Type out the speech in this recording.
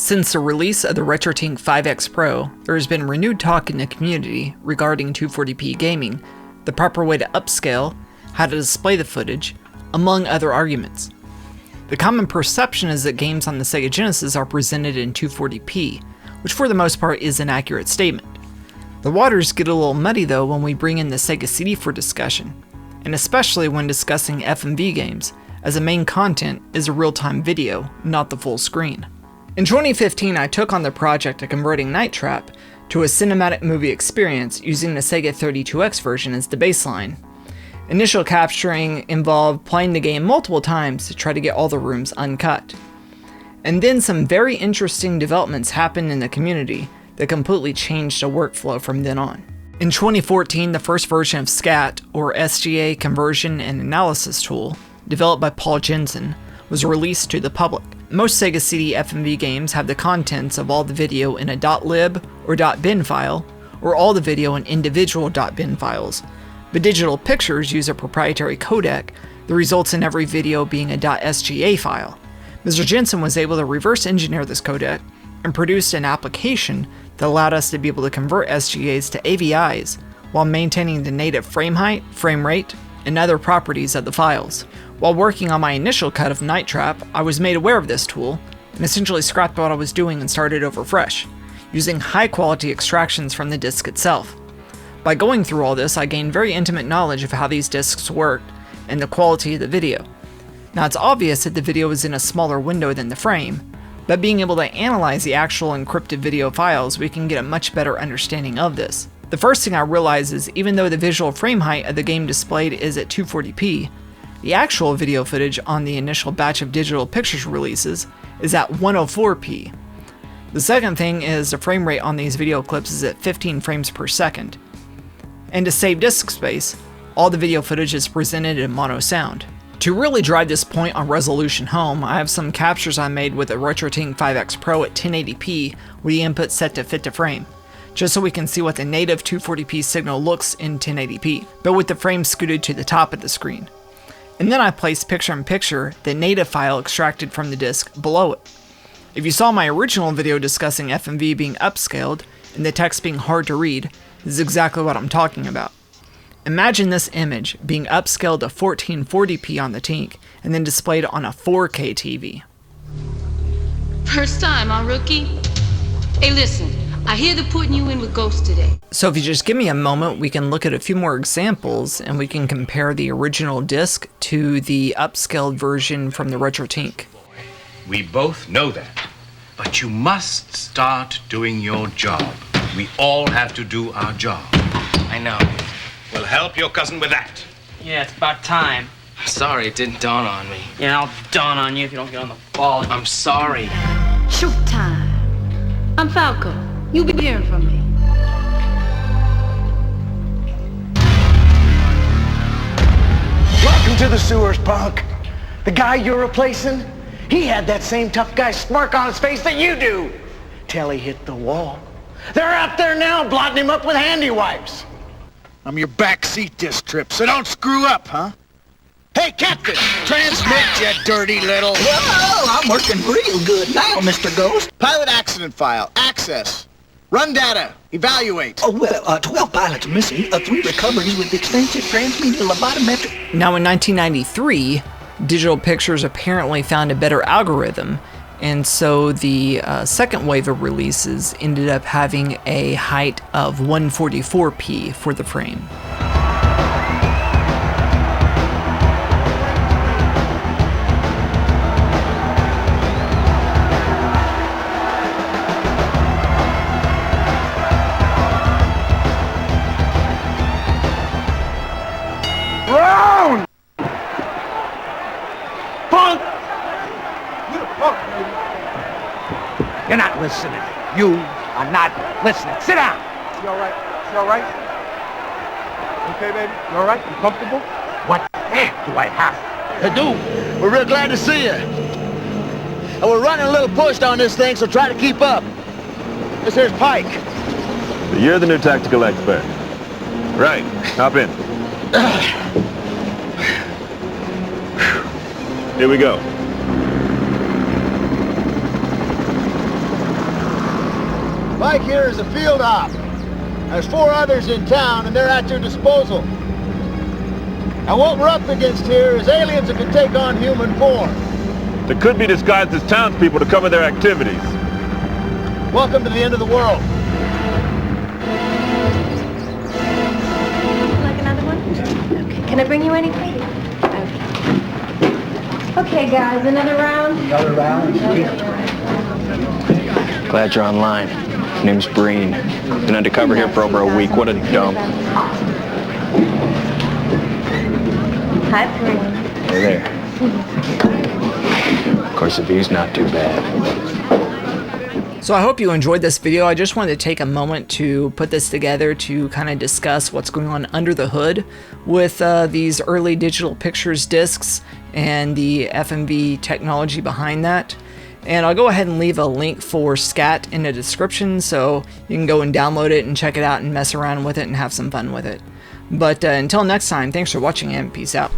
Since the release of the RetroTink 5X Pro, there has been renewed talk in the community regarding 240p gaming, the proper way to upscale, how to display the footage, among other arguments. The common perception is that games on the Sega Genesis are presented in 240p, which for the most part is an accurate statement. The waters get a little muddy though when we bring in the Sega CD for discussion, and especially when discussing FMV games, as the main content is a real-time video, not the full screen. In 2015, I took on the project of converting Night Trap to a cinematic movie experience using the Sega 32X version as the baseline. Initial capturing involved playing the game multiple times to try to get all the rooms uncut. And then some very interesting developments happened in the community that completely changed the workflow from then on. In 2014, the first version of s.c.a.t, or SGA Conversion and Analysis Tool, developed by Paul Jensen, was released to the public. Most Sega CD FMV games have the contents of all the video in a .lib or .bin file, or all the video in individual .bin files, but Digital Pictures use a proprietary codec that results in every video being a .sga file. Mr. Jensen was able to reverse engineer this codec and produced an application that allowed us to be able to convert SGAs to AVIs while maintaining the native frame height, frame rate, and other properties of the files. While working on my initial cut of Night Trap, I was made aware of this tool and essentially scrapped what I was doing and started over fresh, using high-quality extractions from the disc itself. By going through all this, I gained very intimate knowledge of how these discs worked and the quality of the video. Now it's obvious that the video is in a smaller window than the frame, but being able to analyze the actual encrypted video files, we can get a much better understanding of this. The first thing I realized is even though the visual frame height of the game displayed is at 240p, the actual video footage on the initial batch of Digital Pictures releases is at 104p. The second thing is the frame rate on these video clips is at 15 frames per second. And to save disk space, all the video footage is presented in mono sound. To really drive this point on resolution home, I have some captures I made with a RetroTink 5X Pro at 1080p with the input set to fit to frame, just so we can see what the native 240p signal looks in 1080p, but with the frame scooted to the top of the screen. And then I placed picture-in-picture the native file extracted from the disk below it. If you saw my original video discussing FMV being upscaled and the text being hard to read, this is exactly what I'm talking about. Imagine this image being upscaled to 1440p on the Tink and then displayed on a 4K TV. First time, huh, rookie? Hey, listen, I hear they're putting you in with Ghost today. So if you just give me a moment, we can look at a few more examples and we can compare the original disc to the upscaled version from the RetroTink. We both know that, but you must start doing your job. We all have to do our job. I know. Well, help your cousin with that. Yeah, it's about time. Sorry, it didn't dawn on me. Yeah, I'll dawn on you if you don't get on the ball. I'm sorry. Shoot time. I'm Falco. You'll be hearing from me. Welcome to the sewers, punk. The guy you're replacing, he had that same tough guy smirk on his face that you do, till he hit the wall. They're out there now blotting him up with handy wipes. I'm your backseat this trip, so don't screw up, huh? Hey, Captain, transmit, you dirty little... Whoa, I'm working real good now, Mr. Ghost. Pilot accident file, access. Run data, evaluate. Oh, well, 12 pilots missing, 3 recoveries with extensive transmedia lobotometric... Now in 1993, Digital Pictures apparently found a better algorithm, and so the second wave of releases ended up having a height of 144p for the frame. Round! Punk! You're not listening. You are not listening. Sit down. You all right? You all right? Okay, baby? You all right? You comfortable? What the heck do I have to do? We're real glad to see you. And we're running a little pushed on this thing, so try to keep up. This here's Pike. So you're the new tactical expert. Right, hop in. Here we go. Mike here is a field op. There's 4 others in town, and they're at your disposal. Now what we're up against here is aliens that can take on human form. They could be disguised as townspeople to cover their activities. Welcome to the end of the world. Like another one? Okay. Can I bring you anything? Okay, guys, another round? Another round? Glad you're online. Name's Breen. Been undercover here for over a week. What a dump. Hi, Breen. Hey there. Of course, the view's not too bad. So I hope you enjoyed this video. I just wanted to take a moment to put this together to kind of discuss what's going on under the hood with these early digital pictures discs and the FMV technology behind that. And I'll go ahead and leave a link for s.c.a.t in the description so you can go and download it and check it out and mess around with it and have some fun with it. But until next time, thanks for watching and peace out.